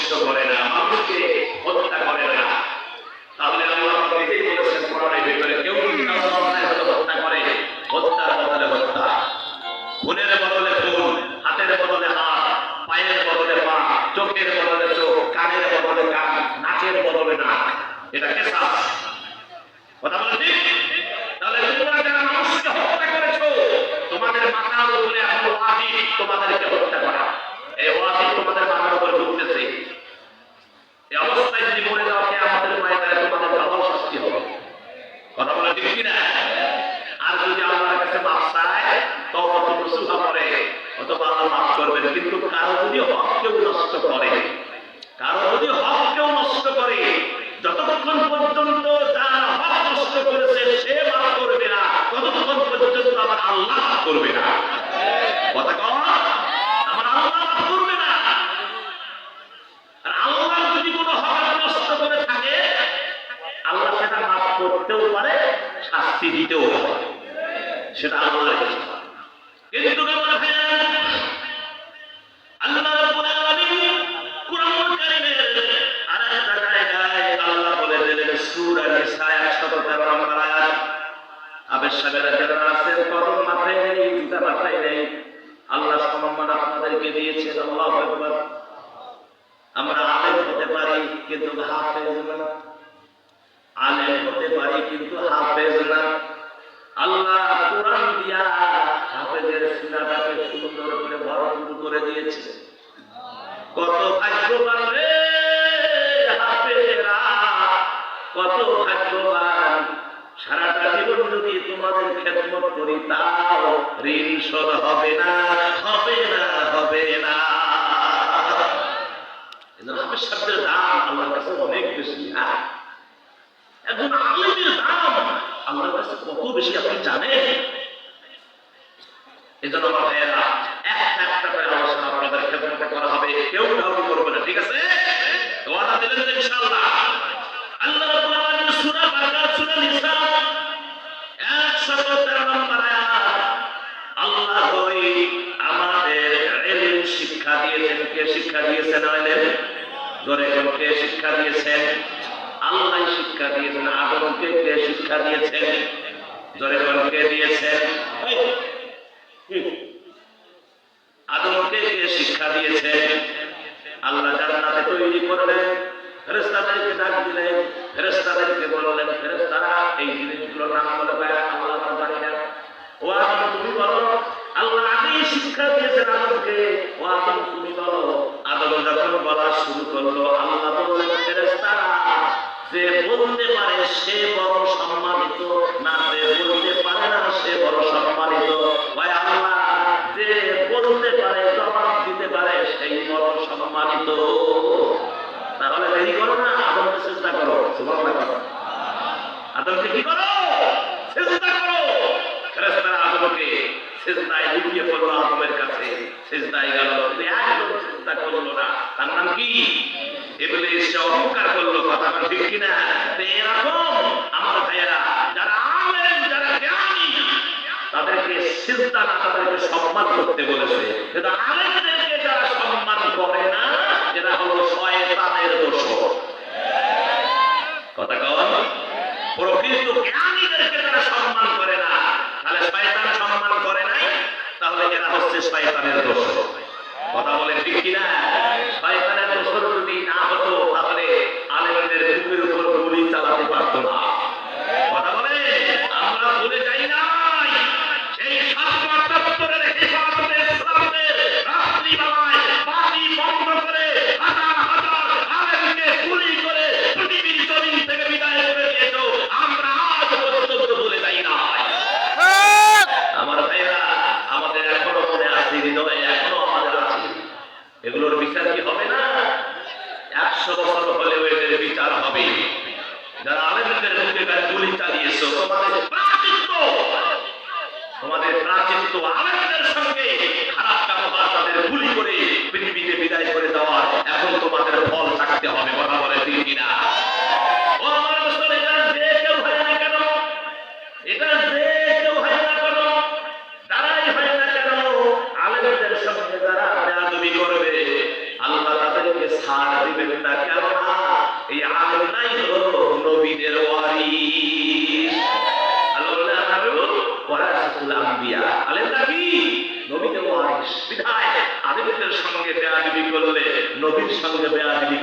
অনিষ্ট করে না, মানুষকে হত্যা করে না। তাহলে আল্লাহ নিজেই বলেছেন কোরআনের ভিতরে, কেউ যদি কারো অন্যায় হতে হত্যা করে, হত্যার বদলে হত্যা, খুনের বদলে খুন, হাতের বদলে হাত, পায়ের বদলে পা, চোখের বদলে চোখ, কানের বদলে কান, নাকের বদলে নাক, এটা কিসাস। কথা বলে ঠিক? তাহলে তোমরা যারা মানুষকে হত্যা করেছো, তোমাদের মাথার উপরে এখন ওয়াজিব তোমাদেরকে হত্যা করা। এই ওয়াজিব তোমাদের মাথার উপর ঢুকতেছে। এই অবস্থায় যদি মরে যাও, কিয়ামতের ময়দানে তোমাদের ভালো শাস্তি হবে। কথা বলে ঠিক কিনা? আর যদি আল্লাহর কাছে মাফ চায়, তওবা নসুহা করে, অথবা আল্লাহ মাফ করবেন। কিন্তু কারো যদি হক কেউ নষ্ট করে, যতক্ষণ পর্যন্ত যার হক নষ্ট করেছে সে মাফ করবে না, ততক্ষণ পর্যন্ত আমার আল্লাহ মাফ করবে না। কথা কম, আমার আল্লাহ মাফ করবে না। আর আল্লাহ যদি কোনো হক নষ্ট করে থাকে, আল্লাহ সেটা মাফ করতেও পারে, শাস্তি দিতেও পারে, সেটা আল্লাহর ইচ্ছা। কিন্তু আল্লাহ রাব্বুল আলামিন কুরআনুল কারীমের আরেকটা জায়গায় আল্লাহ বলে দিলেন, সূরা নিসা 113 নম্বর আয়াত। আবেশ সাহেবেরা যারা আছেন, কদম মাথায় নেই, জুতা মাথায় নেই, আল্লাহ সম্মান আপনাদেরকে দিয়েছেন। আল্লাহু আকবার। আমরা আলেম হতে পারি কিন্তু হাফেজ না, আলেম হতে পারি কিন্তু হাফেজ না। আল্লাহ কোরআন দিয়া হাফেজের সিনাটাকে সুন্দর করে ভরপুর করে দিয়েছে। কত ভাগ্যবান রে হাফেজেরা, কত ভাগ্যবান। সারাটা জীবন যদি তোমাদের খেদমত করি, তাও ঋণ শোধ হবে না, হবে না, হবে না। হাফেজ শব্দের দাম আল্লাহর কাছে অনেক বেশি। একজন আলেমের দাম আল্লাহর কাছে কত বেশি আপনি জানেন? এই জন্য আমার ভাইয়েরা, একটা করে আলোচনা আপনাদের খেদমতে করা হবে, কেউ ঢালু করবে না, ঠিক আছে? ওয়াদা দিলেন তো ইনশাআল্লাহ। আল্লাহ রাব্বুল আলামিন সূরা বাকারা, সূরা নিসা 113 নম্বর আয়াত। আল্লাহ কই আমাদের ইলম শিক্ষা দিয়েছেন। কে শিক্ষা দিয়েছেন? ইলম। জোরে কোন কে শিক্ষা দিয়েছেন? আল্লাহ শিক্ষা দিয়েছেন। আদমকে কে শিক্ষা দিয়েছেন? জোরে কোন কে দিয়েছেন? আদমকে কে শিক্ষা দিয়েছেন? আল্লাহ জান্নাতে তৈরি করলেন, ফেরেশতাদেরকে ডাক দিলেন, ফেরেশতাদেরকে বললেন, ফেরেশতারা এই জিনিসগুলোর নাম বলে আল্লাহ জানি না। ও আদম তুমি বলো। আল্লাহ আগেই শিক্ষা দিয়েছেন আদমকে, ও আদম তুমি বলো। আদম যখন বলা শুরু করলো, আল্লাহ বললেন, ফেরেশতারা যে বলতে পারে সে বড় সম্মানিত, না যে বলতে পারে না সে বড় সম্মানিত। ভাই আল্লাহ যে বলতে পারে, জবাব দিতে পারে, সেই বড় সম্মানিত। তাহলে দেরি করো না, আদমকে চেষ্টা করো। সুবহানাল্লাহ। আদমকে কি করো? চেষ্টা করো। ফেরেশতারা আদমকে সিজদায় লুটিয়ে পড়লো, আদমের কাছে সিজদায় গেল, কিন্তু একদম চেষ্টা করলো না। তার নাম কি? ইবলিস। অহংকার করলো। কথা ঠিক কিনা? এরকম আমার ভাইয়েরা, যারা আলেম, যারা জ্ঞানী, তাদেরকে সিজদা না, তাদেরকে সম্মান করতে বলেছে। কিন্তু আলেমদেরকে যারা সম্মান করে না, এরা হলো শয়তানের দোসর। কথা কন। প্রকৃত জ্ঞানীদেরকে যারা সম্মান করে না, তাহলে শয়তান সম্মান করে নাই, তাহলে এরা হচ্ছে শয়তানের দোসর। কথা বলে ঠিক কিনা? শয়তানের দোসর যদি না হতো, তাহলে আলেমদের বুকের উপর গুলি চালাতে পারতো না। কথা বলে আমরা ভুলে যাই নাই সেই ৭৭ হেফাজতে ইসলামের রাত্রিবেলায় বাতি বন্ধ করে হাজার হাজার আলেমকে গুলি করে পৃথিবীর জমিন থেকে বিদায় করে দিয়েছো, আমরা আজ পর্যন্ত ভুলে যাই নাই। আমার ভাইরা, আমাদের এখনো মনে আছে, হৃদয়ে এখনো আমাদের আছে। এগুলোর বিচার কি হবে না? ১০০ বছর হলেও এদের বিচার হবে। যারা আলেমদের মুখে গুলি চালিয়েছো, তোমাদের প্রাচিত্য আলেমদের সঙ্গে খারাপ ব্যবহার, তাদের গুলি করে পৃথিবীতে বিদায় করে দেওয়ার এখন তোমাদের ফল থাকতে হবে। কথা বলে ঠিক কিনা? ও আমার মুসলিম, এটা যে কেউ হয় না কেন, এটা যে কেউ হয় না কেন, তারাই হয় না কেন, আলেমদের সঙ্গে যারা বেয়াদবি করবে, আল্লাহ তাদেরকে ছাড় দিবেন না, কেননা এই আলেমরাই হলো নবীদের ওয়ারিস। ওয়ারাসাতুল আম্বিয়া, আলেমরা কি? নবীদের ওয়ারিস। বিধায় আলেমদের সঙ্গে বেয়াদবি করলে নবীর সঙ্গে বেয়াদবি